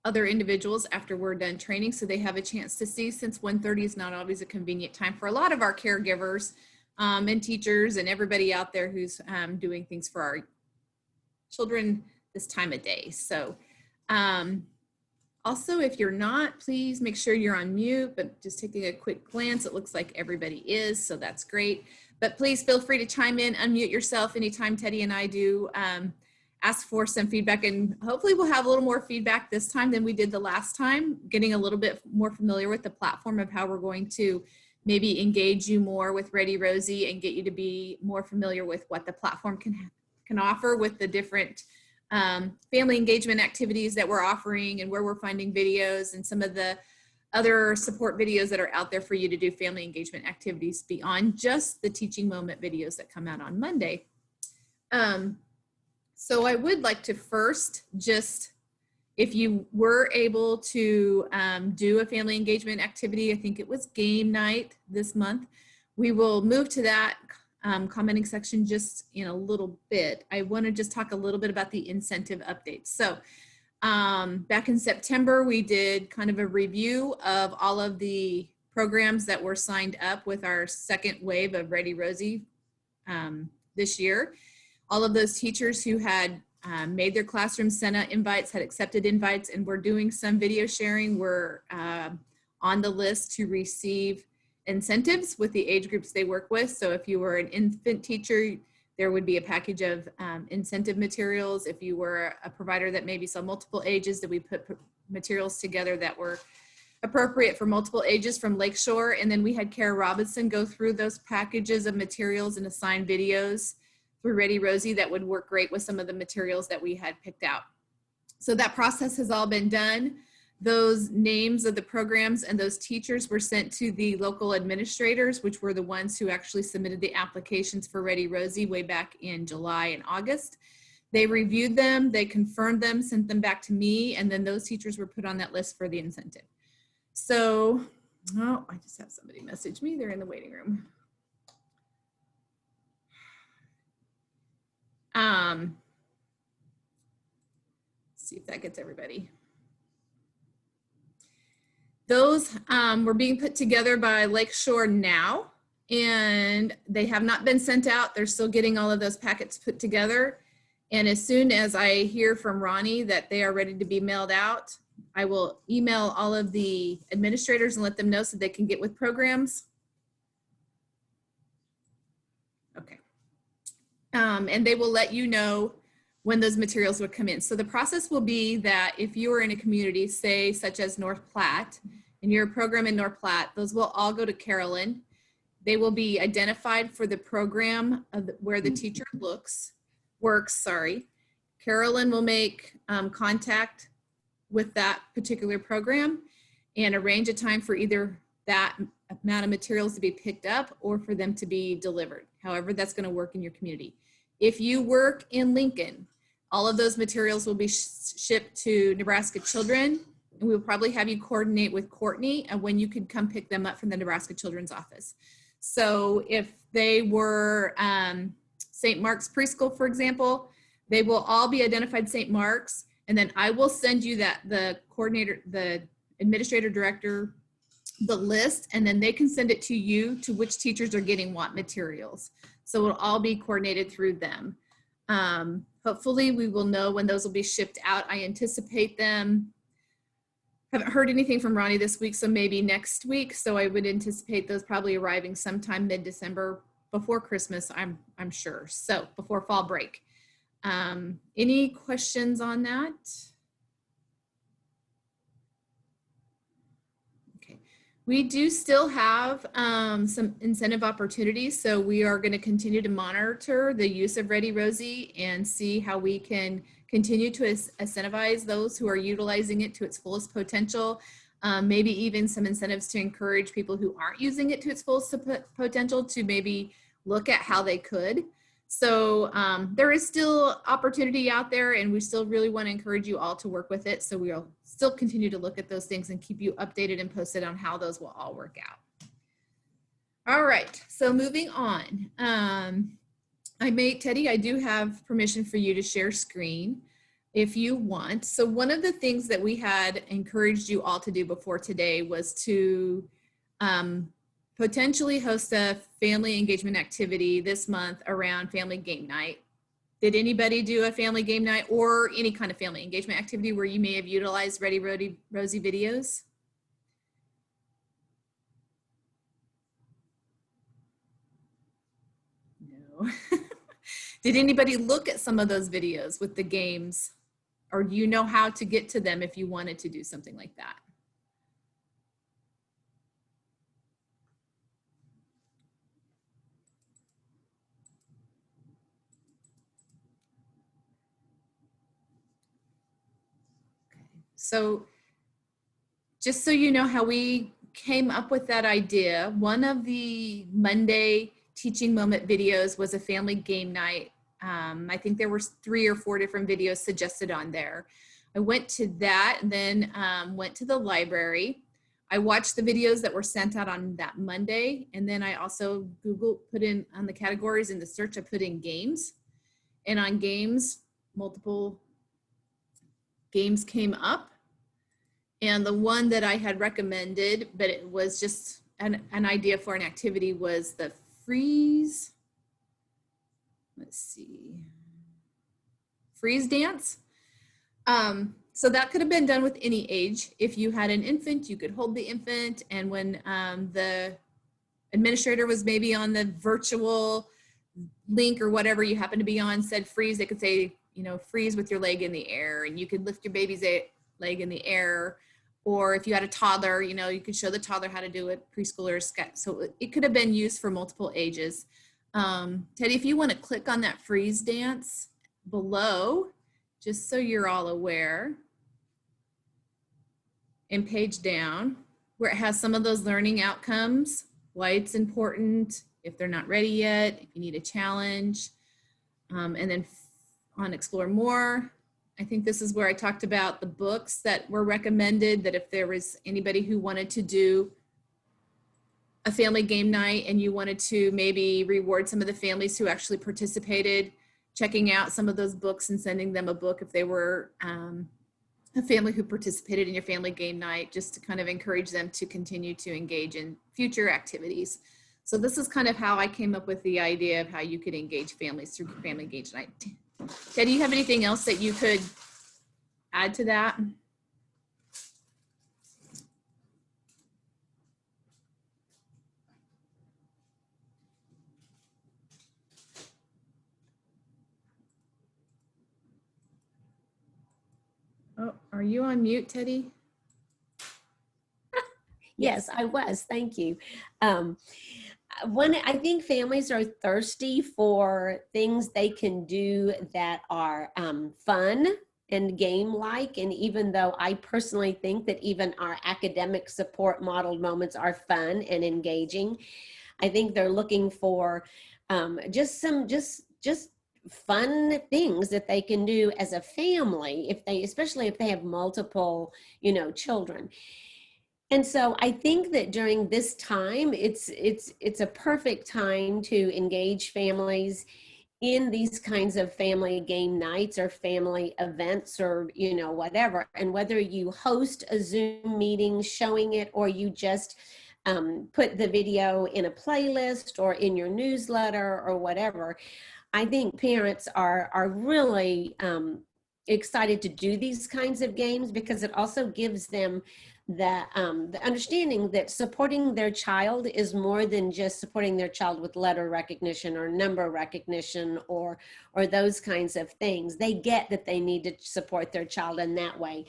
other individuals after we're done training so they have a chance to see, since 1:30 is not always a convenient time for a lot of our caregivers and teachers and everybody out there who's doing things for our children this time of day. So also, if you're not, please make sure you're on mute, but just taking a quick glance, it looks like everybody is, so that's great. But please feel free to chime in, unmute yourself anytime Teddy and I do ask for some feedback, and hopefully we'll have a little more feedback this time than we did the last time, getting a little bit more familiar with the platform of how we're going to maybe engage you more with Ready Rosie and get you to be more familiar with what the platform can offer with the different family engagement activities that we're offering and where we're finding videos and some of the other support videos that are out there for you to do family engagement activities beyond just the teaching moment videos that come out on Monday. So I would like to first just, if you were able to do a family engagement activity, I think it was game night this month, we will move to that commenting section just in a little bit. I want to just talk a little bit about the incentive updates. So back in September, we did kind of a review of all of the programs that were signed up with our second wave of Ready Rosie this year. All of those teachers who had made their classroom, sent out invites, had accepted invites, and were doing some video sharing were on the list to receive incentives with the age groups they work with. So if you were an infant teacher, there would be a package of incentive materials. If you were a provider that maybe saw multiple ages, that we put materials together that were appropriate for multiple ages from Lakeshore. And then we had Kara Robinson go through those packages of materials and assign videos through Ready Rosie that would work great with some of the materials that we had picked out. So that process has all been done. Those names of the programs and those teachers were sent to the local administrators, which were the ones who actually submitted the applications for Ready Rosie way back in July and August. They reviewed them, they confirmed them, sent them back to me, and then those teachers were put on that list for the incentive. So, oh, I just have somebody message me, they're in the waiting room. See if that gets everybody. Those were being put together by Lakeshore now, and they have not been sent out. They're still getting all of those packets put together. And as soon as I hear from Ronnie that they are ready to be mailed out, I will email all of the administrators and let them know so they can get with programs. Okay. And they will let you know when those materials would come in. So the process will be that if you are in a community, say such as North Platte, and you're a program in North Platte, those will all go to Carolyn. They will be identified for the program of where the teacher works. Carolyn will make contact with that particular program and arrange a time for either that amount of materials to be picked up or for them to be delivered. However, that's going to work in your community. If you work in Lincoln, all of those materials will be shipped to Nebraska Children, and we'll probably have you coordinate with Courtney and when you could come pick them up from the Nebraska Children's office. So if they were St. Mark's Preschool, for example, they will all be identified St. Mark's, and then I will send you the coordinator, the administrator director, the list, and then they can send it to you to which teachers are getting what materials. So it'll all be coordinated through them. Hopefully we will know when those will be shipped out. I anticipate them. Haven't heard anything from Ronnie this week, so maybe next week. So I would anticipate those probably arriving sometime mid-December, before Christmas, I'm sure. So before fall break. Any questions on that? Okay, we do still have some incentive opportunities. So we are going to continue to monitor the use of Ready Rosie and see how we can continue to incentivize those who are utilizing it to its fullest potential. Maybe even some incentives to encourage people who aren't using it to its fullest potential to maybe look at how they could. So there is still opportunity out there, and we still really want to encourage you all to work with it. So we'll still continue to look at those things and keep you updated and posted on how those will all work out. All right, so moving on. Teddy, I do have permission for you to share screen. if you want. So one of the things that we had encouraged you all to do before today was to potentially host a family engagement activity this month around family game night. Did anybody do a family game night or any kind of family engagement activity where you may have utilized Ready Rosie videos? No. Did anybody look at some of those videos with the games? Or do you know how to get to them if you wanted to do something like that? Okay. So just so you know how we came up with that idea, one of the Monday teaching moment videos was a family game night. I think there were 3 or 4 different videos suggested on there. I went to that and then went to the library. I watched the videos that were sent out on that Monday. And then I also put in on the categories in the search, I put in games. And on games, multiple games came up. And the one that I had recommended, but it was just an idea for an activity, was the freeze. Let's see. Freeze dance. So that could have been done with any age. If you had an infant, you could hold the infant. And when the administrator was maybe on the virtual link or whatever you happen to be on said freeze, they could say, you know, freeze with your leg in the air, and you could lift your baby's leg in the air. Or if you had a toddler, you know, you could show the toddler how to do it, preschoolers. So it could have been used for multiple ages. Teddy, if you want to click on that freeze dance below, just so you're all aware, and page down, where it has some of those learning outcomes, why it's important, if they're not ready yet, if you need a challenge, and then on Explore More, I think this is where I talked about the books that were recommended, that if there was anybody who wanted to do a family game night and you wanted to maybe reward some of the families who actually participated, checking out some of those books and sending them a book if they were a family who participated in your family game night, just to kind of encourage them to continue to engage in future activities. So this is kind of how I came up with the idea of how you could engage families through family engage night. Ted, do you have anything else that you could add to that? Oh, are you on mute, Teddy? Yes, I was. Thank you. I think families are thirsty for things they can do that are fun and game-like. And even though I personally think that even our academic support modeled moments are fun and engaging, I think they're looking for just fun things that they can do as a family, especially if they have multiple, children. And so I think that during this time, it's a perfect time to engage families in these kinds of family game nights or family events or, whatever. And whether you host a Zoom meeting showing it, or you just put the video in a playlist or in your newsletter or whatever, I think parents are really excited to do these kinds of games, because it also gives them the understanding that supporting their child is more than just supporting their child with letter recognition or number recognition or those kinds of things. They get that they need to support their child in that way.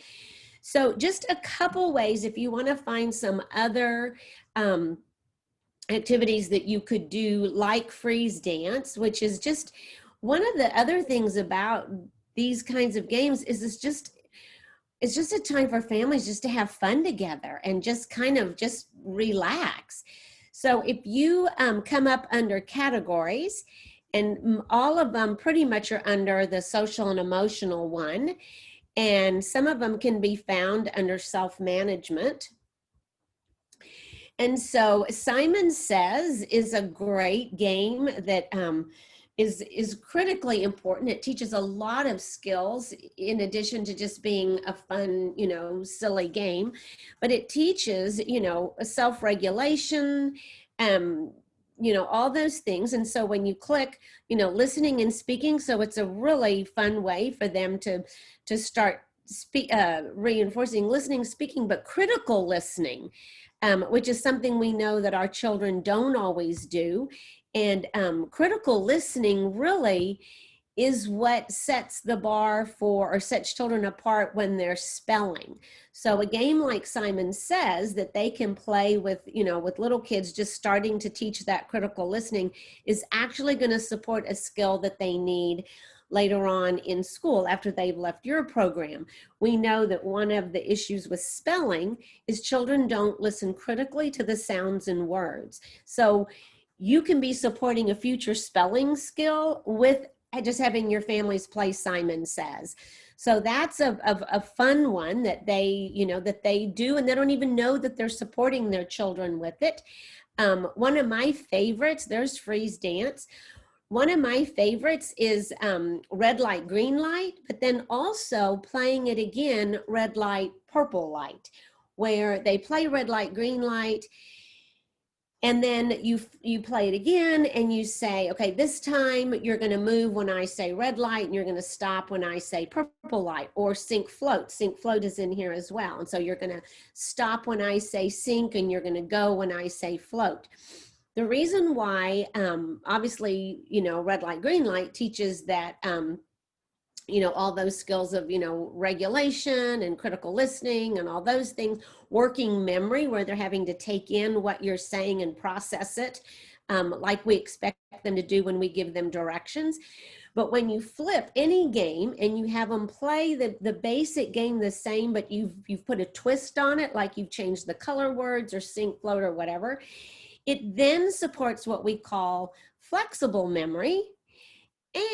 So just a couple ways, if you want to find some other activities that you could do, like freeze dance, which is just one of the other things about these kinds of games is it's just a time for families just to have fun together and just kind of just relax. So if you come up under categories, and all of them pretty much are under the social and emotional one, and some of them can be found under self-management. And so Simon Says is a great game that is critically important. It teaches a lot of skills in addition to just being a fun, silly game, but it teaches, self-regulation, all those things. And so when you click, listening and speaking, so it's a really fun way for them to start reinforcing listening, speaking, but critical listening, which is something we know that our children don't always do. And critical listening really is what sets the bar for, or sets children apart when they're spelling. So a game like Simon Says that they can play with, with little kids just starting to teach that critical listening is actually going to support a skill that they need later on in school after they've left your program. We know that one of the issues with spelling is children don't listen critically to the sounds and words. So you can be supporting a future spelling skill with just having your families play Simon Says. So that's a fun one that they, that they do, and they don't even know that they're supporting their children with it. One of my favorites, there's Freeze Dance. One of my favorites is Red Light, Green Light, but then also playing it again, Red Light, Purple Light, where they play Red Light, Green Light, and then you play it again and you say, okay, this time you're going to move when I say red light and you're going to stop when I say purple light, or sink float. Sink float is in here as well. And so you're going to stop when I say sink and you're going to go when I say float. The reason why, obviously, red light, green light teaches that, all those skills of, regulation and critical listening and all those things, working memory where they're having to take in what you're saying and process it, like we expect them to do when we give them directions. But when you flip any game and you have them play the basic game the same, but you've put a twist on it, like you've changed the color words or sink float or whatever, it then supports what we call flexible memory.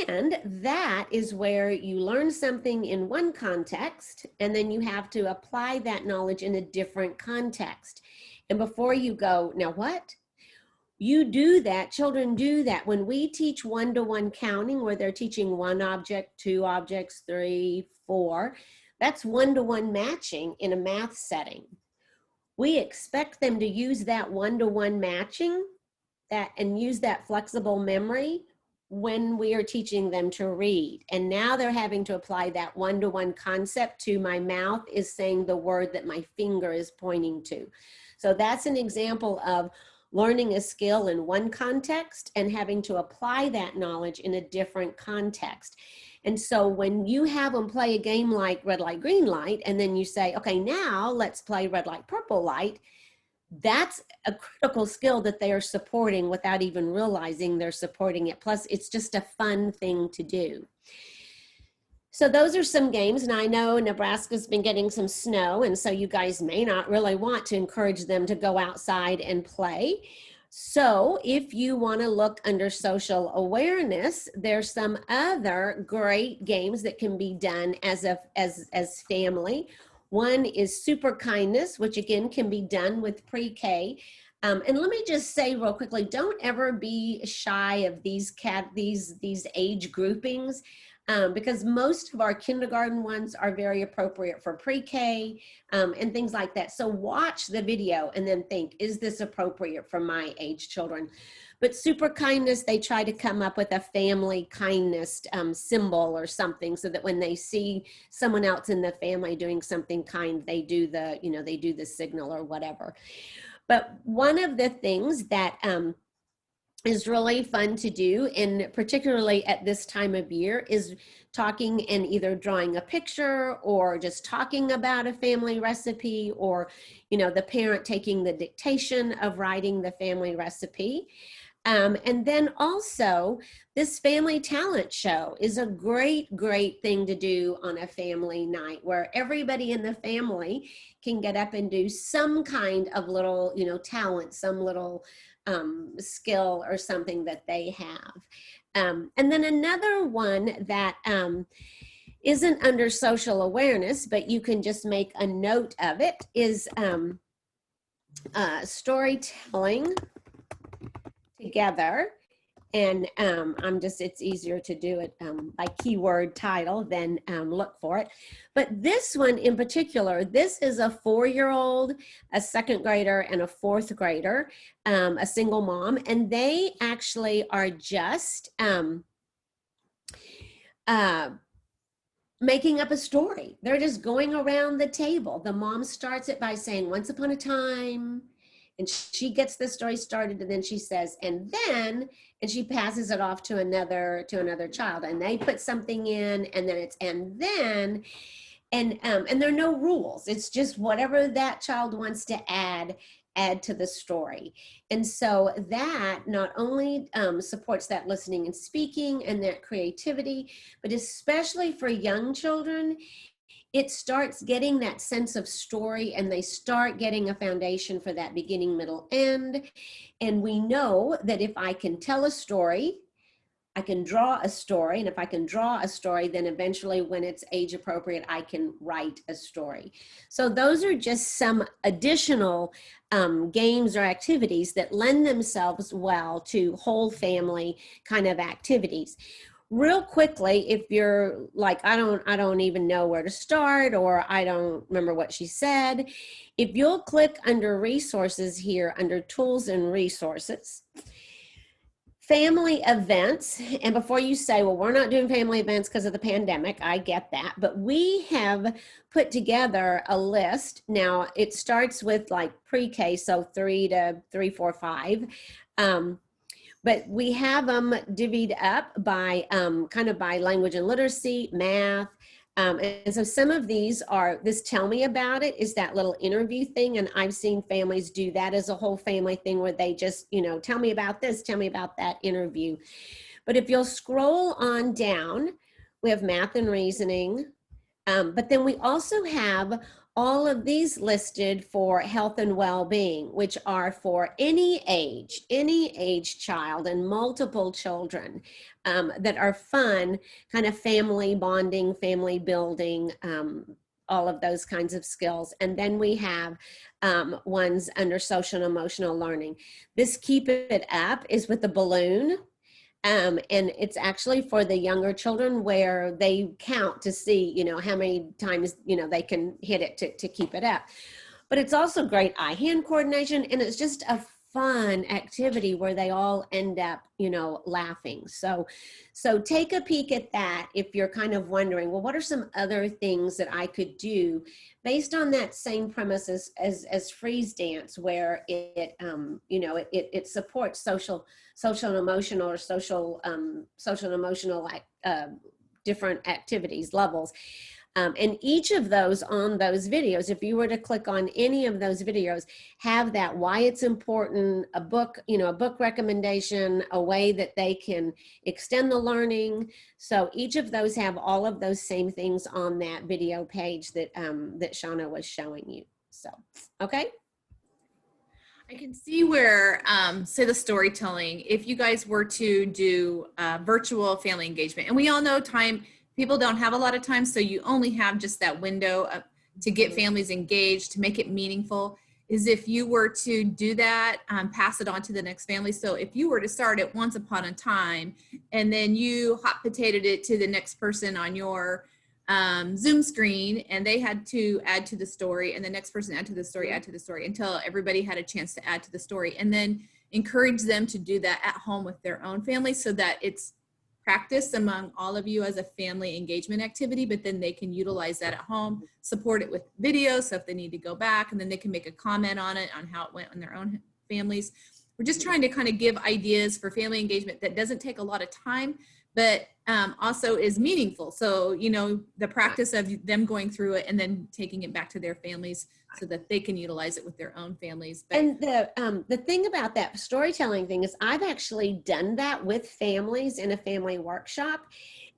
And that is where you learn something in one context, and then you have to apply that knowledge in a different context. And before you go, now what? You do that, children do that. When we teach one-to-one counting, where they're teaching one object, two objects, 3, 4, that's one-to-one matching in a math setting. We expect them to use that one-to-one matching and use that flexible memory when we are teaching them to read. And now they're having to apply that one-to-one concept to my mouth is saying the word that my finger is pointing to. So that's an example of learning a skill in one context and having to apply that knowledge in a different context. And so when you have them play a game like red light, green light, and then you say, okay, now let's play red light, purple light, that's a critical skill that they are supporting without even realizing they're supporting it. Plus, it's just a fun thing to do. So those are some games, and I know Nebraska's been getting some snow, and so you guys may not really want to encourage them to go outside and play. So if you want to look under social awareness, there's some other great games that can be done as family. One is Super Kindness, which again can be done with pre-K. And let me just say real quickly, don't ever be shy of these age groupings, because most of our kindergarten ones are very appropriate for pre-K and things like that. So watch the video and then think, is this appropriate for my age children? But Super Kindness, they try to come up with a family kindness symbol or something, so that when they see someone else in the family doing something kind, they do the signal or whatever. But one of the things that is really fun to do, and particularly at this time of year, is talking and either drawing a picture or just talking about a family recipe, or the parent taking the dictation of writing the family recipe. And then also, this family talent show is a great thing to do on a family night, where everybody in the family can get up and do some kind of little, talent, some little skill or something that they have. And then another one that isn't under social awareness, but you can just make a note of it, is storytelling together. And it's easier to do it by keyword title than look for it. But this one in particular, this is a 4-year-old, a 2nd grader, and a 4th grader, a single mom, and they actually are just making up a story. They're just going around the table. The mom starts it by saying, once upon a time, and she gets the story started, and then she says, and then, and she passes it off to another child, and they put something in, and then it's, and then, and there are no rules. It's just whatever that child wants to add to the story. And so that not only supports that listening and speaking and that creativity, but especially for young children, it starts getting that sense of story, and they start getting a foundation for that beginning, middle, end. And we know that if I can tell a story, I can draw a story. And if I can draw a story, then eventually when it's age appropriate, I can write a story. So those are just some additional games or activities that lend themselves well to whole family kind of activities. Real quickly, if you're like, I don't even know where to start, or I don't remember what she said, if you'll click under resources here, under tools and resources, family events. And before you say, well, we're not doing family events because of the pandemic, I get that, but we have put together a list. Now it starts with like pre-K, so 3 to 3, 4, 5. But we have them divvied up by kind of by language and literacy, math. And so some of these are, this Tell Me About It is that little interview thing. And I've seen families do that as a whole family thing where they just, tell me about this, tell me about that interview. But if you'll scroll on down, we have math and reasoning. But then we also have all of these listed for health and well-being, which are for any age child and multiple children, that are fun, kind of family bonding, family building, all of those kinds of skills. And then we have ones under social and emotional learning. This Keep It Up is with the balloon. And it's actually for the younger children where they count to see, how many times, they can hit it to keep it up. But it's also great eye-hand coordination, and it's just a fun activity where they all end up, laughing. So take a peek at that if you're kind of wondering, well, what are some other things that I could do based on that same premise as Freeze Dance, where it supports social and emotional, or social and emotional different activities levels. And each of those on those videos, if you were to click on any of those videos, have that why it's important, a book, a book recommendation, a way that they can extend the learning. So each of those have all of those same things on that video page that that Shauna was showing you. So, okay. I can see where, say the storytelling, if you guys were to do virtual family engagement, and we all know people don't have a lot of time, so you only have just that window to get families engaged, to make it meaningful, is if you were to do that, pass it on to the next family. So if you were to start it once upon a time, and then you hot potatoed it to the next person on your Zoom screen, and they had to add to the story, and the next person add to the story, until everybody had a chance to add to the story, and then encourage them to do that at home with their own family, so that it's practice among all of you as a family engagement activity, but then they can utilize that at home, support it with videos, so if they need to go back, and then they can make a comment on it, on how it went on their own families. We're just trying to kind of give ideas for family engagement that doesn't take a lot of time, but also is meaningful. So, the practice of them going through it and then taking it back to their families so that they can utilize it with their own families. But, and the thing about that storytelling thing is I've actually done that with families in a family workshop.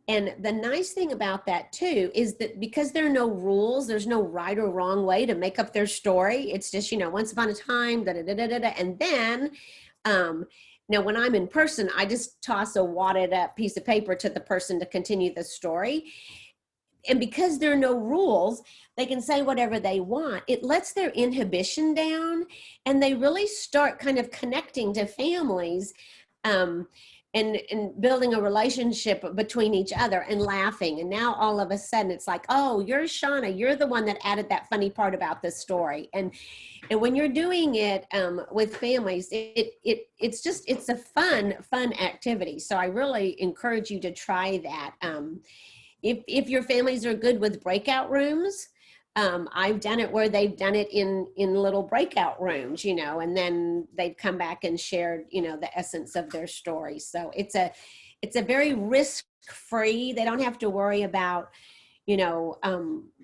And the nice thing about that too is that because there are no rules, there's no right or wrong way to make up their story. It's just, once upon a time, da da da da da, and then now, when I'm in person, I just toss a wadded up piece of paper to the person to continue the story. And because there are no rules, they can say whatever they want. It lets their inhibition down, and they really start kind of connecting to families. And and building a relationship between each other and laughing. And now all of a sudden it's like, oh, you're Shauna, you're the one that added that funny part about this story. And when you're doing it with families, it's a fun activity. So I really encourage you to try that. If your families are good with breakout rooms, I've done it where they've done it in little breakout rooms, you know, and then they've come back and shared, you know, the essence of their story. So it's a very risk-free. They don't have to worry about, you know,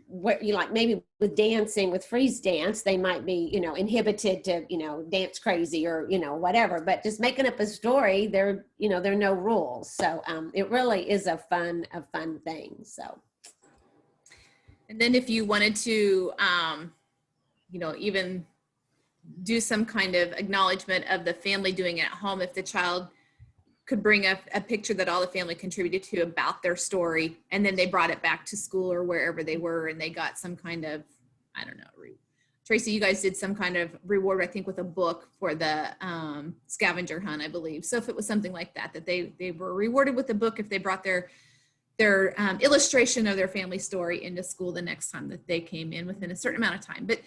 what you like, maybe with dancing, with freeze dance, they might be, you know, inhibited to, you know, dance crazy or, you know, whatever, but just making up a story, there are no rules. So it really is a fun thing. So. And then if you wanted to, you know, even do some kind of acknowledgement of the family doing it at home, if the child could bring a picture that all the family contributed to about their story, and then they brought it back to school or wherever they were, and they got some kind of, I don't know, Tracy, you guys did some kind of reward, I think, with a book for the scavenger hunt, I believe. So if it was something like that, that they were rewarded with a book if they brought their illustration of their family story into school the next time that they came in within a certain amount of time. But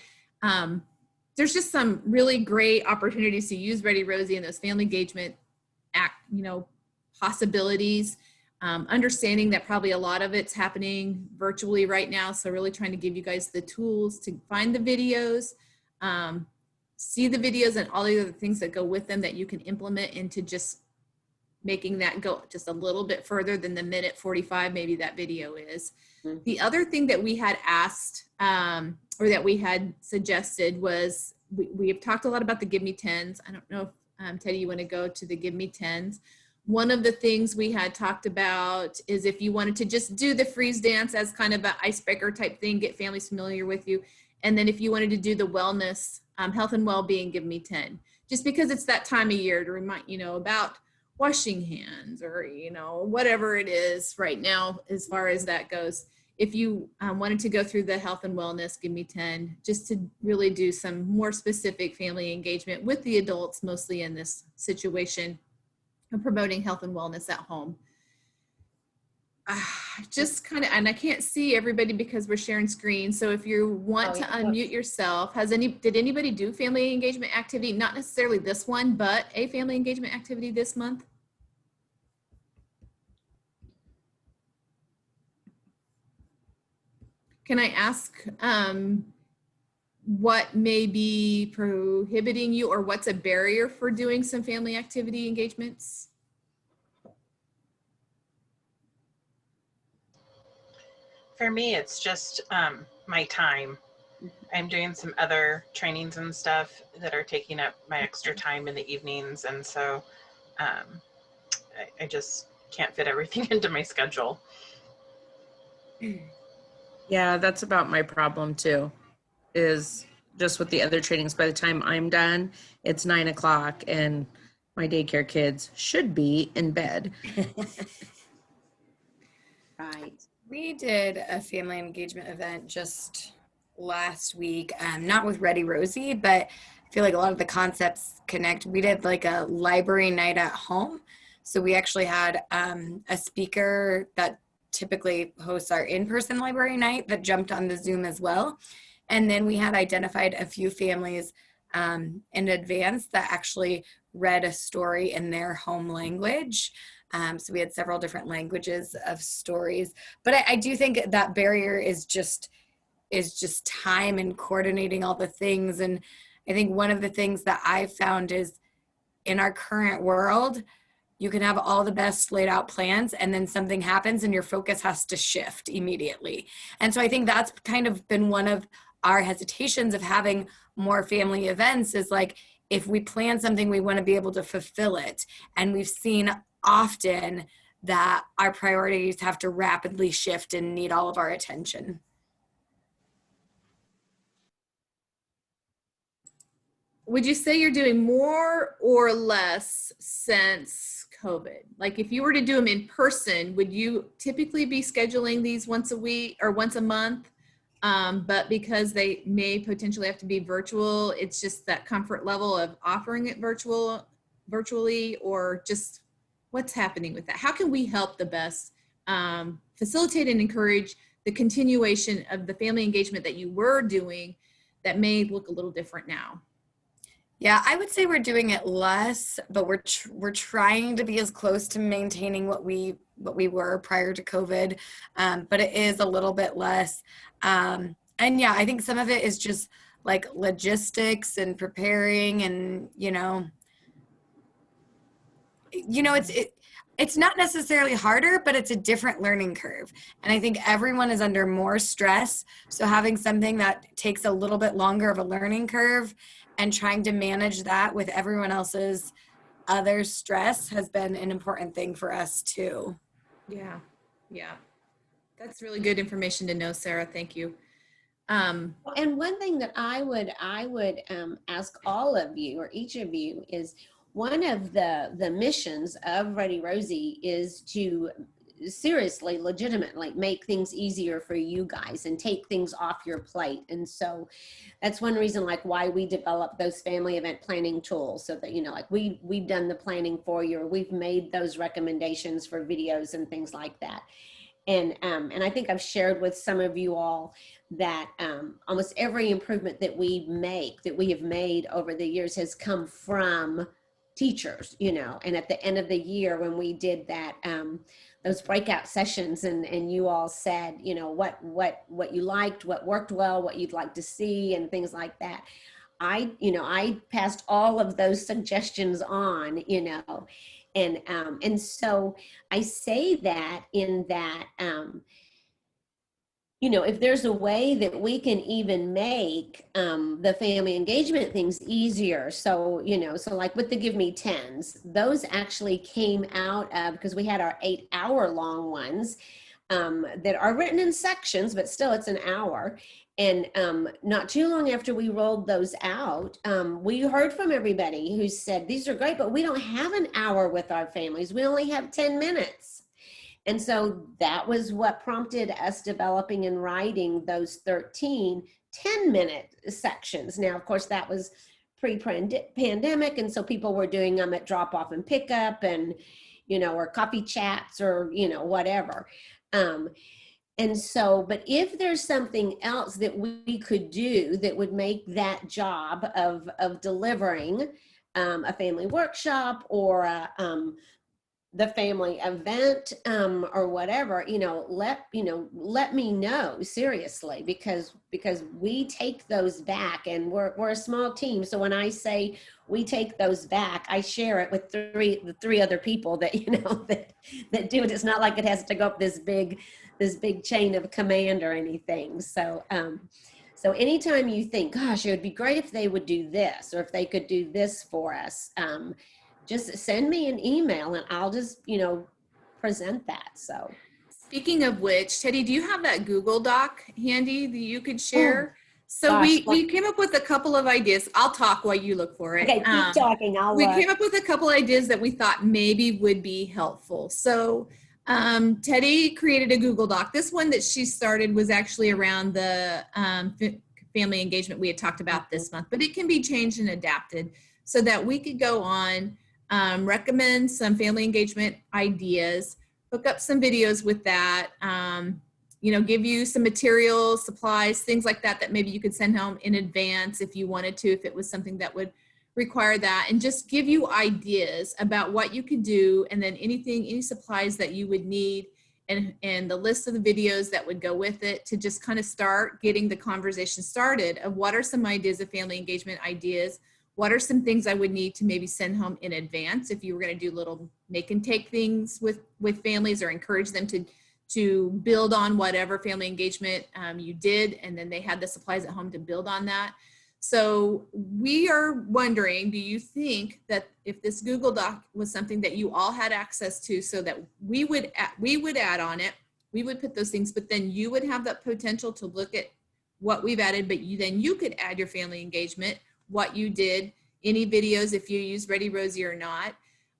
there's just some really great opportunities to use Ready Rosie and those family engagement possibilities, understanding that probably a lot of it's happening virtually right now. So really trying to give you guys the tools to find the videos, see the videos and all the other things that go with them that you can implement into just making that go just a little bit further than the minute 45 maybe that video is. Mm-hmm. The other thing that we had asked or that we had suggested was we have talked a lot about the Give Me 10s. I don't know if Teddy, you want to go to the Give Me 10s. One of the things we had talked about is if you wanted to just do the freeze dance as kind of an icebreaker type thing, get families familiar with you. And then if you wanted to do the wellness, health and well-being, Give Me 10, just because it's that time of year to remind, you know, about washing hands or, you know, whatever it is right now, as far as that goes. If you wanted to go through the health and wellness, Give Me 10, just to really do some more specific family engagement with the adults, mostly in this situation of promoting health and wellness at home. Just kind of, and I can't see everybody because we're sharing screens. So if you want to unmute yourself, did anybody do family engagement activity? Not necessarily this one, but a family engagement activity this month? Can I ask what may be prohibiting you or what's a barrier for doing some family activity engagements? For me, it's just my time. I'm doing some other trainings and stuff that are taking up my extra time in the evenings. And so I just can't fit everything into my schedule. Yeah, that's about my problem too, is just with the other trainings. By the time I'm done, it's 9 o'clock and my daycare kids should be in bed. Right. We did a family engagement event just last week, not with Ready Rosie, but I feel like a lot of the concepts connect. We did like a library night at home. So we actually had a speaker that typically hosts our in-person library night that jumped on the Zoom as well. And then we had identified a few families in advance that actually read a story in their home language. So we had several different languages of stories, but I do think that barrier is just time and coordinating all the things. And I think one of the things that I've found is in our current world, you can have all the best laid out plans and then something happens and your focus has to shift immediately. And so I think that's kind of been one of our hesitations of having more family events is like, if we plan something, we want to be able to fulfill it. And we've seen often that our priorities have to rapidly shift and need all of our attention. Would you say you're doing more or less since COVID? Like if you were to do them in person, would you typically be scheduling these once a week or once a month? But because they may potentially have to be virtual, it's just that comfort level of offering it virtually, or just what's happening with that? How can we help the best facilitate and encourage the continuation of the family engagement that you were doing that may look a little different now? Yeah, I would say we're doing it less, but we're trying to be as close to maintaining what we were prior to COVID, but it is a little bit less. And yeah, I think some of it is just like logistics and preparing, and it's not necessarily harder, but it's a different learning curve. And I think everyone is under more stress. So having something that takes a little bit longer of a learning curve and trying to manage that with everyone else's other stress has been an important thing for us too. Yeah. Yeah. That's really good information to know, Sarah. Thank you. And one thing that I would ask all of you, or each of you, is one of the missions of Ready Rosie is to seriously, legitimately make things easier for you guys and take things off your plate. And so that's one reason like why we developed those family event planning tools, so that, like we've done the planning for you, or we've made those recommendations for videos and things like that. And I think I've shared with some of you all that almost every improvement that we have made over the years has come from teachers, and at the end of the year when we did that, those breakout sessions, and you all said, what you liked, what worked well, what you'd like to see, and things like that. I passed all of those suggestions on, and so I say that in that, if there's a way that we can even make the family engagement things easier. So, so like with the Give Me 10s, those actually came out of, because we had our 8-hour long ones that are written in sections, but still it's an hour. And not too long after we rolled those out, we heard from everybody who said, these are great, but we don't have an hour with our families. We only have 10 minutes. And so that was what prompted us developing and writing those 13 10-minute sections. Now, of course, that was pre-pandemic. And so people were doing them at drop off and pickup, and, or coffee chats, or, whatever. And so, but if there's something else that we could do that would make that job of delivering a family workshop, or the family event, or whatever, let me know, seriously, because we take those back, and we're a small team. So when I say we take those back, I share it with the three other people that, that do it. It's not like it has to go up this big chain of command or anything. So, so anytime you think, gosh, it would be great if they would do this, or if they could do this for us, just send me an email and I'll just, present that. So speaking of which, Teddy, do you have that Google Doc handy that you could share? So gosh, we came up with a couple of ideas. I'll talk while you look for it. Okay, keep talking. We came up with a couple ideas that we thought maybe would be helpful. So Teddy created a Google Doc. This one that she started was actually around the family engagement we had talked about this month, but it can be changed and adapted so that we could go on, recommend some family engagement ideas, hook up some videos with that, give you some materials, supplies, things like that, that maybe you could send home in advance if you wanted to, if it was something that would require that, and just give you ideas about what you could do, and then any supplies that you would need, and the list of the videos that would go with it, to just kind of start getting the conversation started of what are some ideas of family engagement ideas. What are some things I would need to maybe send home in advance if you were going to do little make and take things with families, or encourage them to build on whatever family engagement you did, and then they had the supplies at home to build on that. So we are wondering, do you think that if this Google Doc was something that you all had access to, so that we would add on it, we would put those things, but then you would have that potential to look at what we've added, but then you could add your family engagement, what you did, any videos if you use Ready Rosie or not,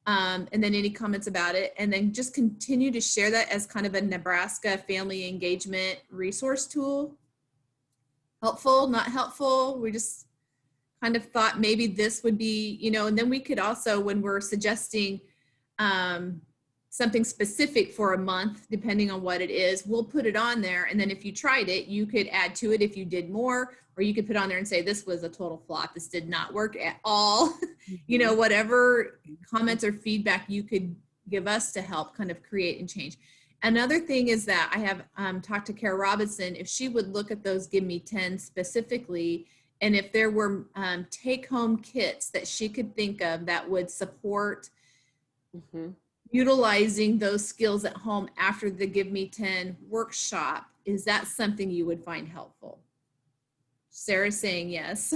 and then any comments about it, and then just continue to share that as kind of a Nebraska family engagement resource tool. Helpful, not helpful? We just kind of thought maybe this would be, and then we could also, when we're suggesting something specific for a month, depending on what it is, we'll put it on there. And then if you tried it, you could add to it if you did more, or you could put on there and say, this was a total flop. This did not work at all. You know, whatever comments or feedback you could give us to help kind of create and change. Another thing is that I have talked to Kara Robinson, if she would look at those Give Me 10 specifically, and if there were take-home kits that she could think of that would support utilizing those skills at home after the Give Me 10 workshop, is that something you would find helpful? Sarah's saying yes.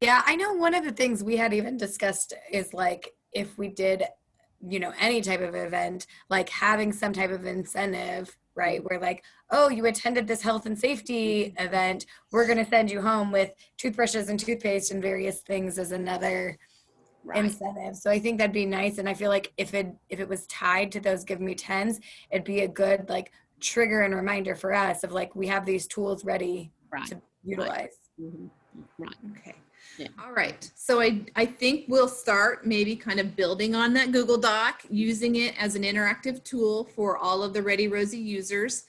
Yeah, I know one of the things we had even discussed is like if we did, you know, any type of event, like having some type of incentive, right? Where like, oh, you attended this health and safety event, we're going to send you home with toothbrushes and toothpaste and various things as another incentive. So I think that'd be nice. And I feel like if it was tied to those Give Me 10s, it'd be a good like trigger and reminder for us of like, we have these tools ready to utilize. Okay. Yeah. All right. So I think we'll start maybe kind of building on that Google Doc, using it as an interactive tool for all of the Ready Rosie users.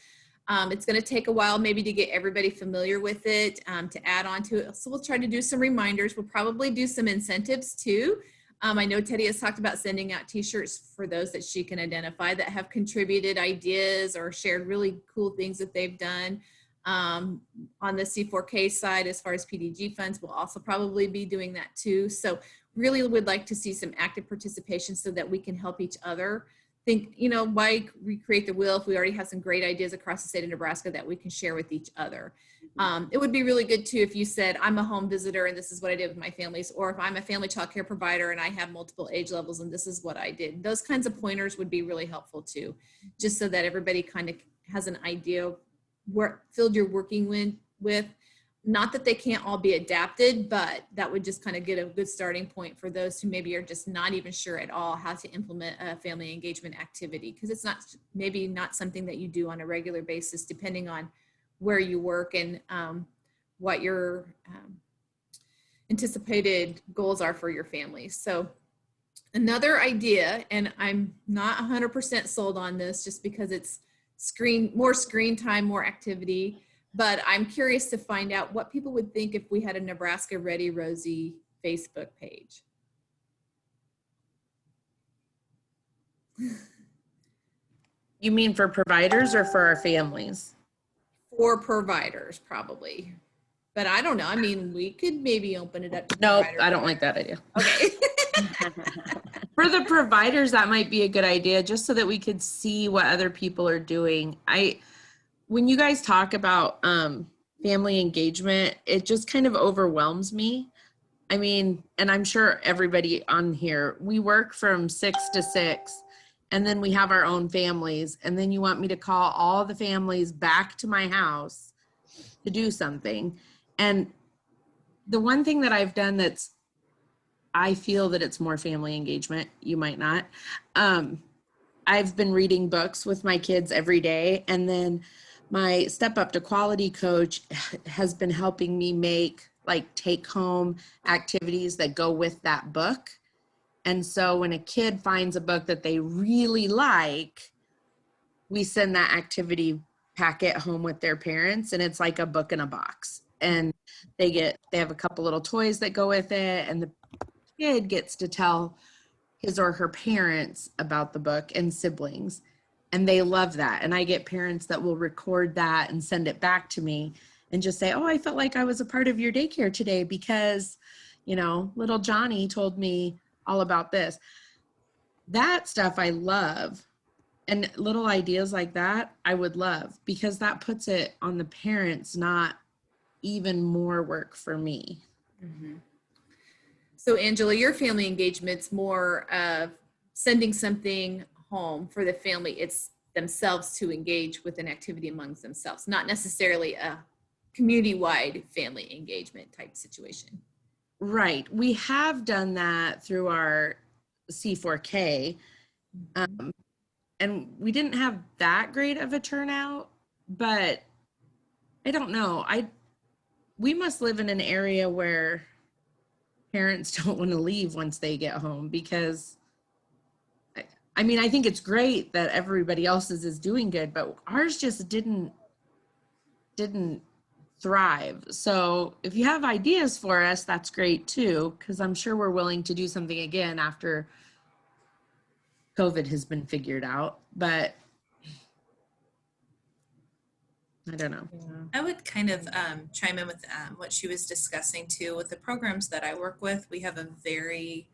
It's going to take a while maybe to get everybody familiar with it, to add on to it. So we'll try to do some reminders. We'll probably do some incentives too. I know Teddy has talked about sending out t-shirts for those that she can identify that have contributed ideas or shared really cool things that they've done. On the C4K side, as far as PDG funds, we'll also probably be doing that too. So really would like to see some active participation so that we can help each other think, you know, why recreate the wheel if we already have some great ideas across the state of Nebraska that we can share with each other. It would be really good too if you said, I'm a home visitor and this is what I did with my families, or if I'm a family child care provider and I have multiple age levels and this is what I did. Those kinds of pointers would be really helpful too, just so that everybody kind of has an idea of what field you're working with. Not that they can't all be adapted, but that would just kind of get a good starting point for those who maybe are just not even sure at all how to implement a family engagement activity, because it's not maybe not something that you do on a regular basis, depending on where you work and what your anticipated goals are for your family. So another idea, and I'm not 100% sold on this just because it's more screen time, more activity, but I'm curious to find out what people would think if we had a Nebraska Ready Rosie Facebook page. You mean for providers or for our families? For providers, probably. But I don't know. I mean, we could maybe open it up to Nope, providers. I don't like that idea. Okay. For the providers, that might be a good idea, just so that we could see what other people are doing. When you guys talk about family engagement, it just kind of overwhelms me. I mean, and I'm sure everybody on here, we work from 6 to 6, and then we have our own families, and then you want me to call all the families back to my house to do something. And the one thing that I've done I feel that it's more family engagement. You might not. I've been reading books with my kids every day. And then my Step Up to Quality coach has been helping me make like take home activities that go with that book. And so when a kid finds a book that they really like, we send that activity packet home with their parents, and it's like a book in a box. And they have a couple little toys that go with it, and the kid gets to tell his or her parents about the book and siblings, and they love that. And I get parents that will record that and send it back to me and just say, oh, I felt like I was a part of your daycare today because, you know, little Johnny told me all about this. That stuff I love. And little ideas like that I would love, because that puts it on the parents, not even more work for me. Mm-hmm. So Angela, your family engagement's more of sending something home for the family. It's themselves to engage with an activity amongst themselves, not necessarily a community-wide family engagement type situation. Right. We have done that through our C4K. And we didn't have that great of a turnout, but I don't know. We must live in an area where parents don't want to leave once they get home, because I mean, I think it's great that everybody else's is doing good, but ours just didn't thrive. So if you have ideas for us, that's great too, because I'm sure we're willing to do something again after COVID has been figured out. But I don't know. I would kind of chime in with what she was discussing too. With the programs that I work with, we have a very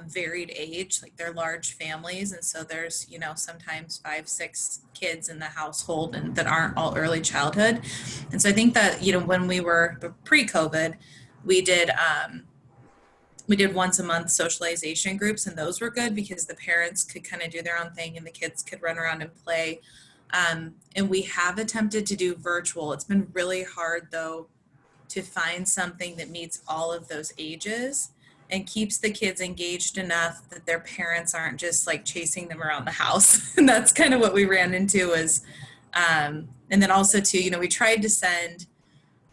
varied age, like they're large families. And so there's, sometimes 5, 6 kids in the household and that aren't all early childhood. And so I think that, when we were pre-COVID, we did once a month socialization groups, and those were good because the parents could kind of do their own thing and the kids could run around and play. And we have attempted to do virtual. It's been really hard though to find something that meets all of those ages and keeps the kids engaged enough that their parents aren't just like chasing them around the house. And that's kind of what we ran into and then also too, we tried to send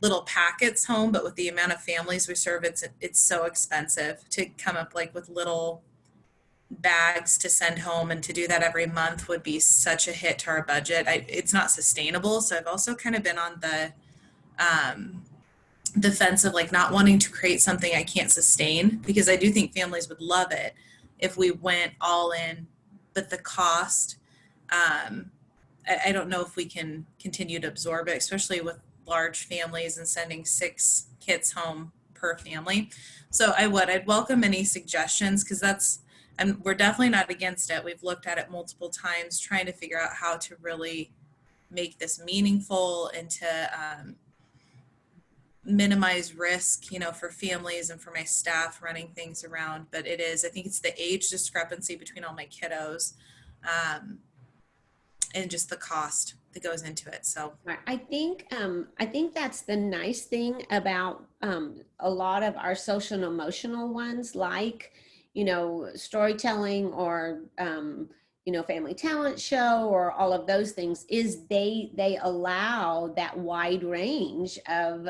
little packets home, but with the amount of families we serve, it's so expensive to come up like with little bags to send home, and to do that every month would be such a hit to our budget. It's not sustainable. So I've also kind of been on the fence of like not wanting to create something I can't sustain, because I do think families would love it if we went all in, but the cost, I don't know if we can continue to absorb it, especially with large families and sending 6 kids home per family. So I'd welcome any suggestions, because and we're definitely not against it. We've looked at it multiple times, trying to figure out how to really make this meaningful and to minimize risk, for families and for my staff running things around. But I think it's the age discrepancy between all my kiddos, and just the cost that goes into it. So I think that's the nice thing about a lot of our social and emotional ones, like storytelling or family talent show or all of those things, is they allow that wide range of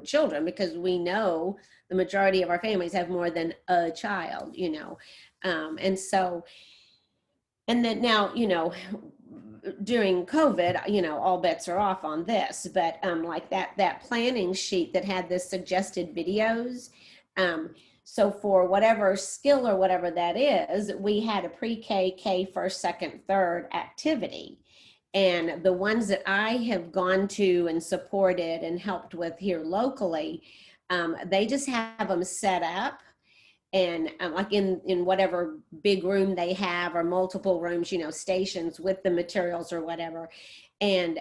children, because we know the majority of our families have more than a child, and so, and then now, during COVID, all bets are off on this, but like that planning sheet that had the suggested videos, so for whatever skill or whatever that is, we had a pre-K, K, first, second, third activity. And the ones that I have gone to and supported and helped with here locally, they just have them set up, and like in whatever big room they have, or multiple rooms, stations with the materials or whatever. And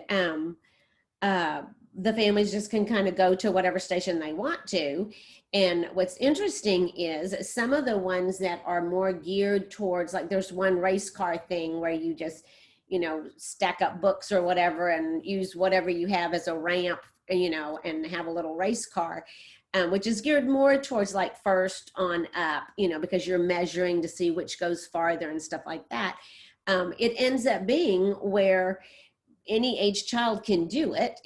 the families just can kind of go to whatever station they want to. And what's interesting is some of the ones that are more geared towards, like there's one race car thing where you just, stack up books or whatever and use whatever you have as a ramp, and have a little race car, which is geared more towards like first on up, because you're measuring to see which goes farther and stuff like that. It ends up being where any age child can do it,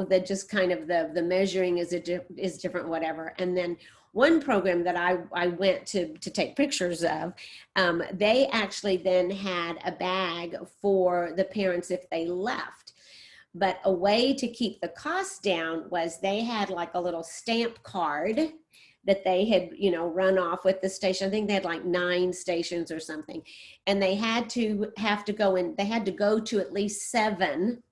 that just kind of the measuring is different, whatever. And then one program that I went to take pictures of, they actually then had a bag for the parents if they left. But a way to keep the cost down was they had like a little stamp card that they had, run off with the station. I think they had like 9 stations or something. And they had to go to at least 7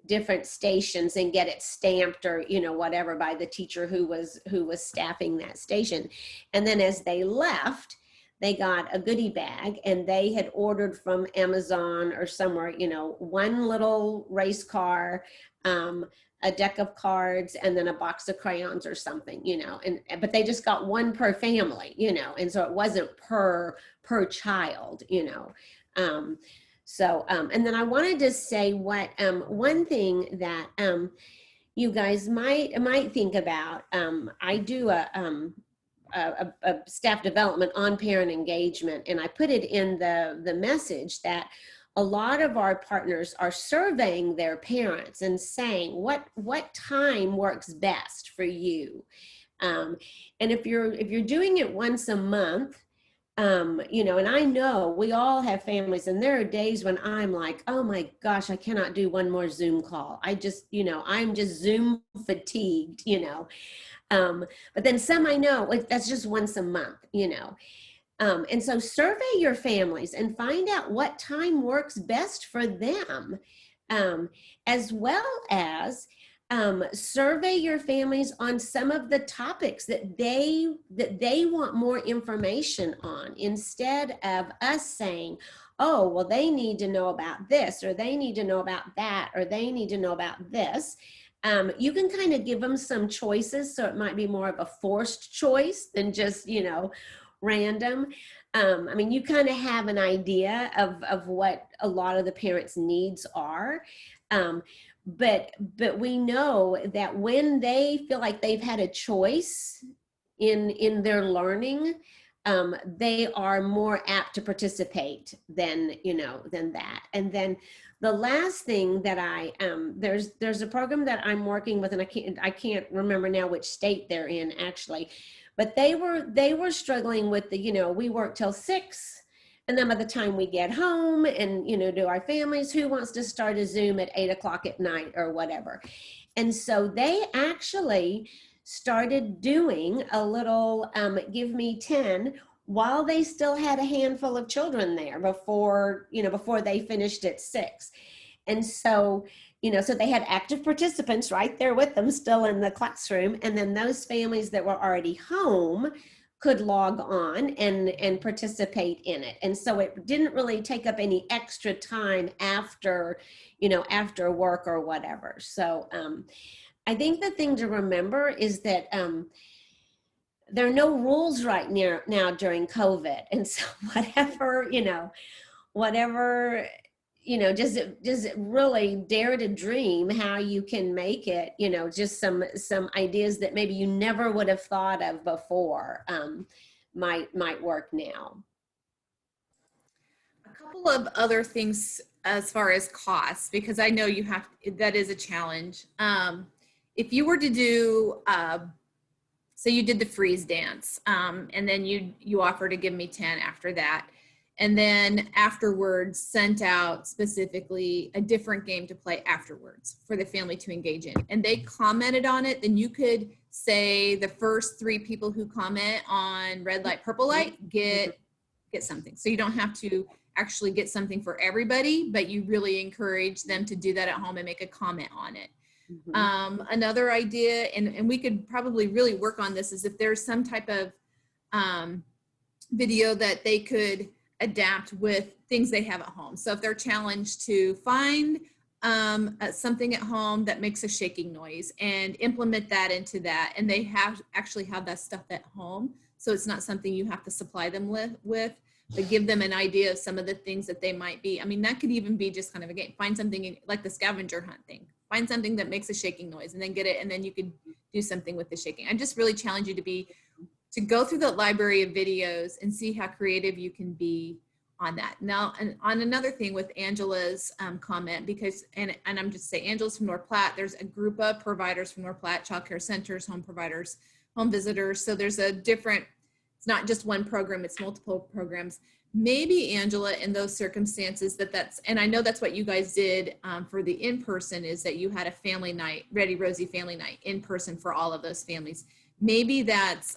different stations and get it stamped or, whatever, by the teacher who was staffing that station. And then as they left, they got a goodie bag, and they had ordered from Amazon or somewhere, one little race car, a deck of cards, and then a box of crayons or something, but they just got one per family, and so it wasn't per child, So, and then I wanted to say what, one thing that you guys might think about, I do a staff development on parent engagement, and I put it in the message that a lot of our partners are surveying their parents and saying what time works best for you, and if you're doing it once a month, You know, and I know we all have families, and there are days when I'm like, oh my gosh, I cannot do one more Zoom call. I just, you know, I'm just Zoom fatigued, you know. But then some I know, like, that's just once a month, you know. And so survey your families and find out what time works best for them, as well as survey your families on some of the topics that they want more information on, instead of us saying, oh, well, they need to know about this, or they need to know about that, or they need to know about this. You can kind of give them some choices, so it might be more of a forced choice than just, you know, random. I mean, you kind of have an idea of what a lot of the parents' needs are. But we know that when they feel like they've had a choice in their learning, they are more apt to participate than, you know, than that. And then the last thing that there's a program that I'm working with, and I can't remember now which state they're in actually, but they were struggling with the, you know, we work till 6. And then by the time we get home and, you know, do our families, who wants to start a Zoom at 8 o'clock at night or whatever. And so they actually started doing a little Give Me 10 while they still had a handful of children there before they finished at 6. And so, you know, so they had active participants right there with them still in the classroom. And then those families that were already home could log on and participate in it. And so it didn't really take up any extra time after, you know, after work or whatever. So I think the thing to remember is that there are no rules right now during COVID. And so whatever, just really dare to dream how you can make it, you know, just some ideas that maybe you never would have thought of before might work now. A couple of other things as far as costs, because I know that is a challenge. If you were to do, say you did the freeze dance, and then you offer to Give Me 10 after that, and then afterwards sent out specifically a different game to play afterwards for the family to engage in, and they commented on it, then you could say the first 3 people who comment on red light, purple light get something. So you don't have to actually get something for everybody, but you really encourage them to do that at home and make a comment on it. Mm-hmm. Another idea, and we could probably really work on this, is if there's some type of video that they could adapt with things they have at home. So if they're challenged to find something at home that makes a shaking noise and implement that into that, and they actually have that stuff at home, so it's not something you have to supply them with, but give them an idea of some of the things that they might be. I mean, that could even be just kind of a game. Find something like the scavenger hunt thing. Find something that makes a shaking noise and then get it, and then you could do something with the shaking. I just really challenge you to go through the library of videos and see how creative you can be on that. Now, and on another thing with Angela's comment, because, and I'm just saying, Angela's from North Platte, there's a group of providers from North Platte, child care centers, home providers, home visitors. So there's it's not just one program, it's multiple programs. Maybe, Angela, in those circumstances and I know that's what you guys did for the in-person, is that you had a family night, Ready Rosie family night in person for all of those families. Maybe that's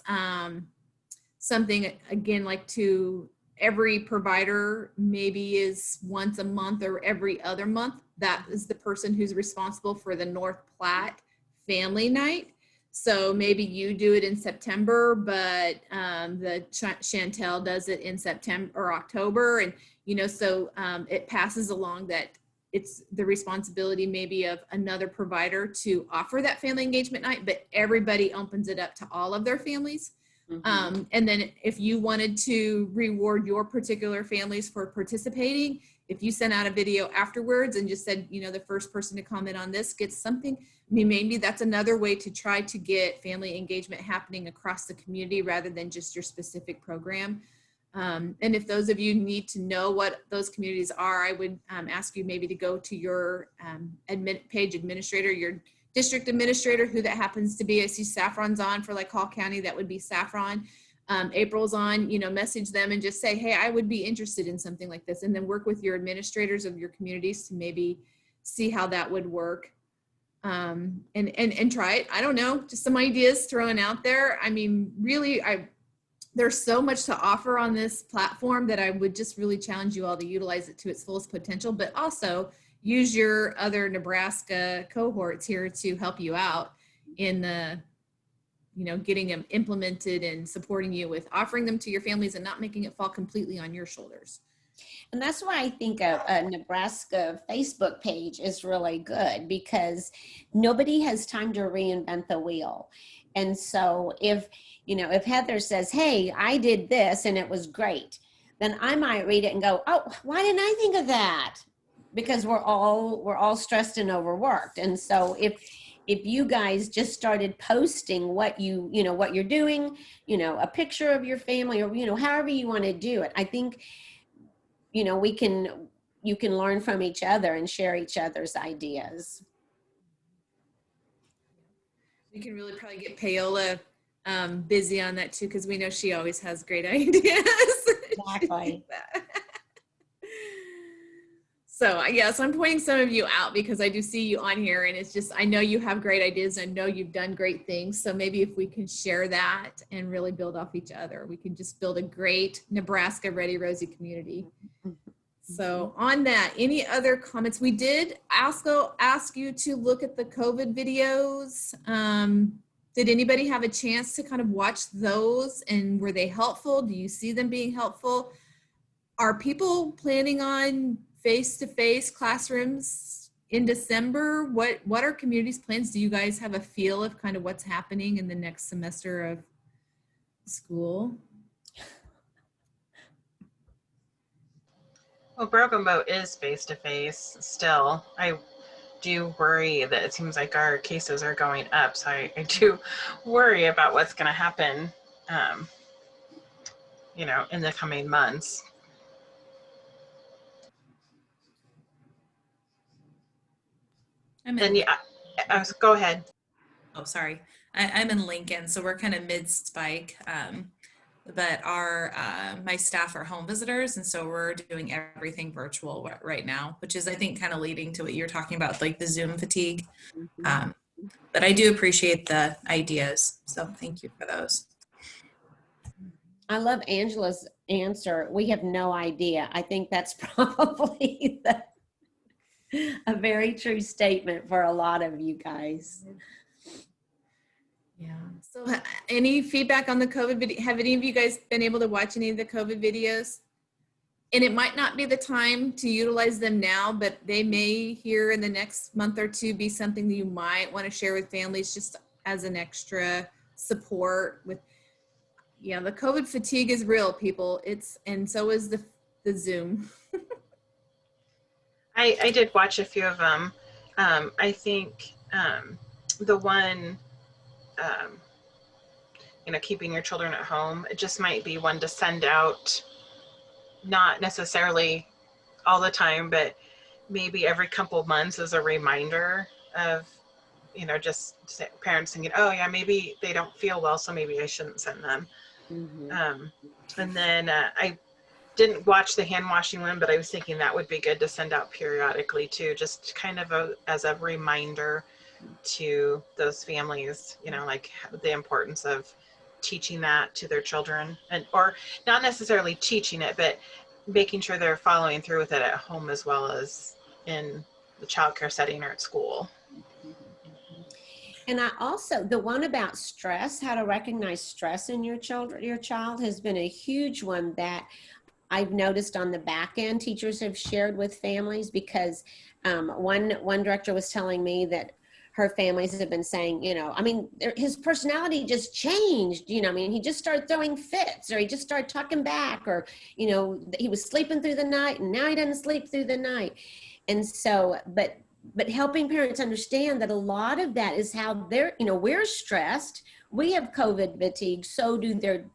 something, again, like to every provider maybe is once a month or every other month. That is the person who's responsible for the North Platte family night. So maybe you do it in September, but the Chantel does it in September or October. And, you know, so it passes along that it's the responsibility maybe of another provider to offer that family engagement night, but everybody opens it up to all of their families. Mm-hmm. And then if you wanted to reward your particular families for participating, if you sent out a video afterwards and just said, you know, the first person to comment on this gets something, I mean, maybe that's another way to try to get family engagement happening across the community rather than just your specific program. And if those of you need to know what those communities are, I would ask you maybe to go to your page administrator, your district administrator, who that happens to be. I see Saffron's on for like Hall County, that would be Saffron. April's on, message them and just say, hey, I would be interested in something like this. And then work with your administrators of your communities to maybe see how that would work. And try it. I don't know, just some ideas thrown out there. I mean, really, there's so much to offer on this platform that I would just really challenge you all to utilize it to its fullest potential, but also use your other Nebraska cohorts here to help you out in the, getting them implemented and supporting you with offering them to your families and not making it fall completely on your shoulders. And that's why I think a Nebraska Facebook page is really good, because nobody has time to reinvent the wheel. And so if Heather says, hey, I did this and it was great, then I might read it and go, oh, why didn't I think of that? Because we're all stressed and overworked. And so if you guys just started posting what what you're doing, a picture of your family, or however you want to do it, I think you can learn from each other and share each other's ideas. We can really probably get Paola busy on that too, because we know she always has great ideas. Exactly. So I'm pointing some of you out because I do see you on here, and it's just, I know you have great ideas. I know you've done great things. So maybe if we can share that and really build off each other, we can just build a great Nebraska Ready Rosie community. So on that, any other comments? We did also ask you to look at the COVID videos. Did anybody have a chance to kind of watch those, and were they helpful? Do you see them being helpful? Are people planning on face-to-face classrooms in December? What are communities' plans? Do you guys have a feel of kind of what's happening in the next semester of school? Well, Broken Boat is face-to-face still. I do worry that it seems like our cases are going up. So I do worry about what's going to happen, in the coming months. Go ahead. Oh, sorry. I'm in Lincoln, so we're kind of mid-spike. But my staff are home visitors, and so we're doing everything virtual right now, which is, I think, kind of leading to what you're talking about, like the Zoom fatigue. But I do appreciate the ideas, so thank you for those. I love Angela's answer. We have no idea. I think that's probably a very true statement for a lot of you guys. Yeah. So any feedback on the COVID video? Have any of you guys been able to watch any of the COVID videos? And it might not be the time to utilize them now, but they may here in the next month or two be something that you might want to share with families just as an extra support with, the COVID fatigue is real, people. And so is the Zoom. I did watch a few of them. I think the one, keeping your children at home, it just might be one to send out, not necessarily all the time, but maybe every couple of months as a reminder of, just parents thinking, oh yeah, maybe they don't feel well, so maybe I shouldn't send them. Mm-hmm. And then I didn't watch the hand washing one, but I was thinking that would be good to send out periodically too, just kind of as a reminder to those families, like the importance of teaching that to their children, or not necessarily teaching it, but making sure they're following through with it at home as well as in the childcare setting or at school. And I also, the one about stress, how to recognize stress in your child has been a huge one that I've noticed on the back end teachers have shared with families, because one director was telling me that her families have been saying, his personality just changed, he just started throwing fits, or he just started talking back, or, he was sleeping through the night and now he doesn't sleep through the night. And so, but helping parents understand that a lot of that is how they're, we're stressed, we have COVID fatigue, so do their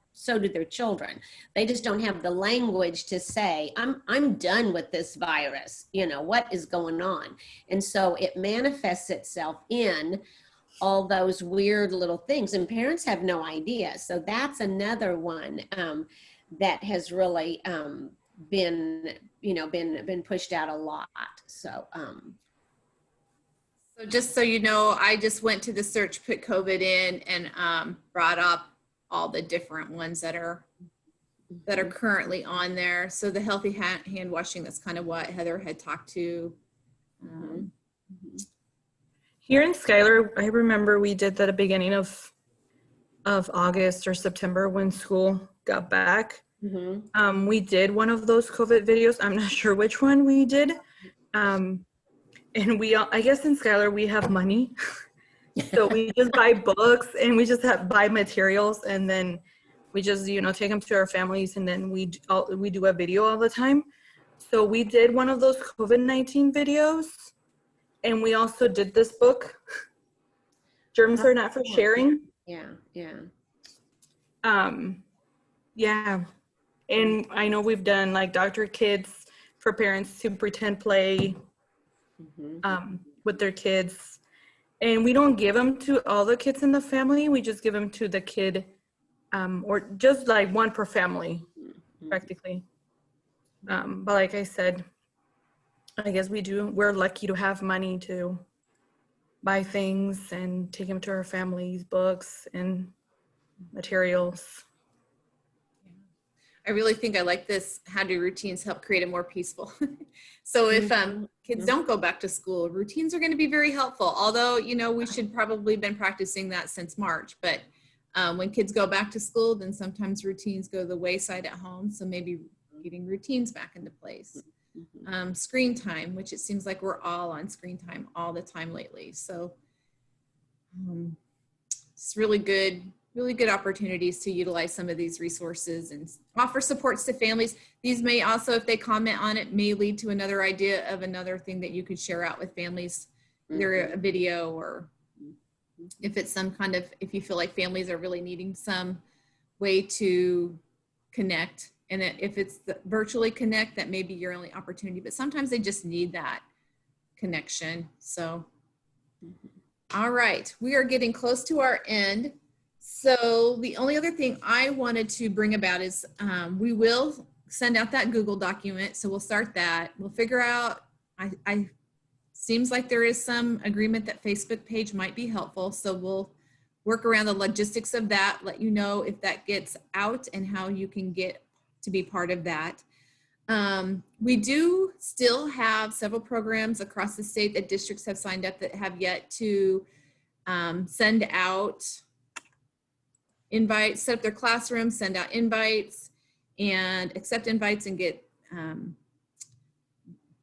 children. They just don't have the language to say, I'm done with this virus. What is going on? And so it manifests itself in all those weird little things, and parents have no idea. So that's another one that has really been, been pushed out a lot. So So just so you know, I just went to the search, put COVID in, and brought up all the different ones that are currently on there. So the healthy hand washing, that's kind of what Heather had talked to. Here in Schuyler, I remember we did that at the beginning of August or September when school got back. We did one of those COVID videos. I'm not sure which one we did. And I guess in Schuyler we have money. So we just buy books and we just buy materials, and then we just, take them to our families, and then we do a video all the time. So we did one of those COVID-19 videos, and we also did this book, Germs Are Not for Sharing. Yeah. Yeah. And I know we've done like Dr. Kids for parents to pretend play with their kids. And we don't give them to all the kids in the family. We just give them to the kid, or just like one per family, practically. But like I said, I guess we're lucky to have money to buy things and take them to our families, books and materials. I really think I like this. How do routines help create a more peaceful? So if kids don't go back to school, routines are going to be very helpful. Although, we should probably been practicing that since March. But when kids go back to school, then sometimes routines go the wayside at home. So maybe getting routines back into place. Screen time, which it seems like we're all on screen time all the time lately. So it's really good opportunities to utilize some of these resources and offer supports to families. These may also, if they comment on it, may lead to another idea of another thing that you could share out with families, either a video, or if it's if you feel like families are really needing some way to connect. And if it's virtually connect, that may be your only opportunity, but sometimes they just need that connection. So, all right, we are getting close to our end. So the only other thing I wanted to bring about is we will send out that Google document. So we'll start that. We'll figure out, I seems like there is some agreement that Facebook page might be helpful. So we'll work around the logistics of that, let you know if that gets out and how you can get to be part of that. We do still have several programs across the state that districts have signed up that have yet to send out invites, set up their classrooms, send out invites, and accept invites and get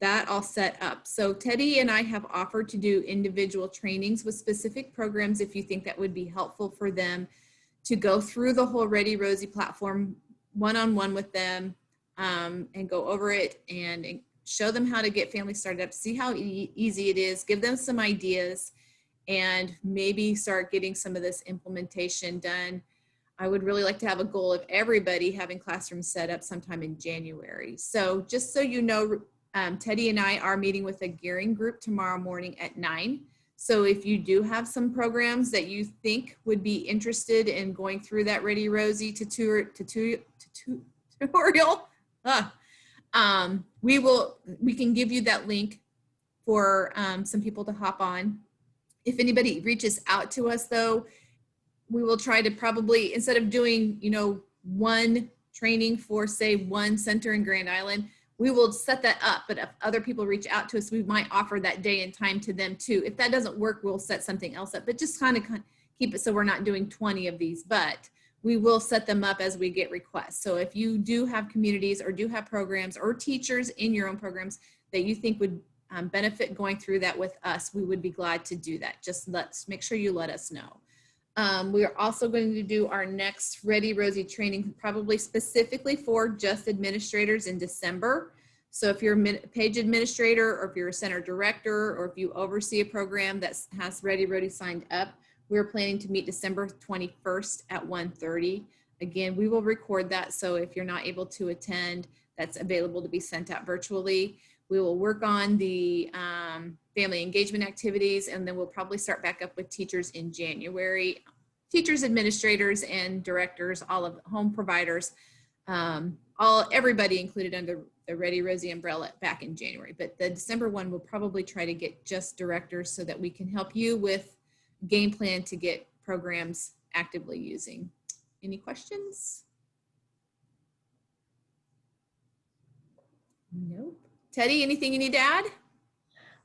that all set up. So Teddy and I have offered to do individual trainings with specific programs if you think that would be helpful for them, to go through the whole Ready Rosie platform one-on-one with them, and go over it and show them how to get families started up, see how easy it is, give them some ideas, and maybe start getting some of this implementation done. I would really like to have a goal of everybody having classrooms set up sometime in January. So just so you know, Teddy and I are meeting with a gearing group tomorrow morning at 9. So if you do have some programs that you think would be interested in going through that Ready Rosie tutorial, we can give you that link for some people to hop on. If anybody reaches out to us though, we will try to probably, instead of doing, one training for say one center in Grand Island, we will set that up. But if other people reach out to us, we might offer that day and time to them too. If that doesn't work, we'll set something else up, but just kind of keep it so we're not doing 20 of these, but we will set them up as we get requests. So if you do have communities or do have programs or teachers in your own programs that you think would benefit going through that with us, we would be glad to do that. Just make sure you let us know. We are also going to do our next Ready Rosie training, probably specifically for just administrators in December. So if you're a page administrator, or if you're a center director, or if you oversee a program that has Ready Rosie signed up, we're planning to meet December 21st at 1:30. Again, we will record that. So if you're not able to attend, that's available to be sent out virtually. We will work on the family engagement activities, and then we'll probably start back up with teachers in January. Teachers, administrators, and directors, all of the home providers, everybody included under the Ready Rosie umbrella back in January. But the December one, we'll probably try to get just directors so that we can help you with game plan to get programs actively using. Any questions? Nope. Teddy, anything you need to add?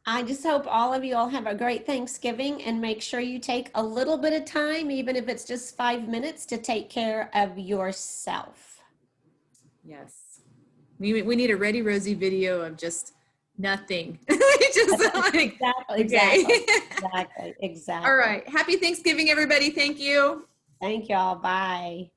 I just hope all of you all have a great Thanksgiving, and make sure you take a little bit of time, even if it's just 5 minutes, to take care of yourself. Yes. We need a Ready Rosie video of just nothing. Just like, Exactly. All right. Happy Thanksgiving, everybody. Thank you. Thank y'all. Bye.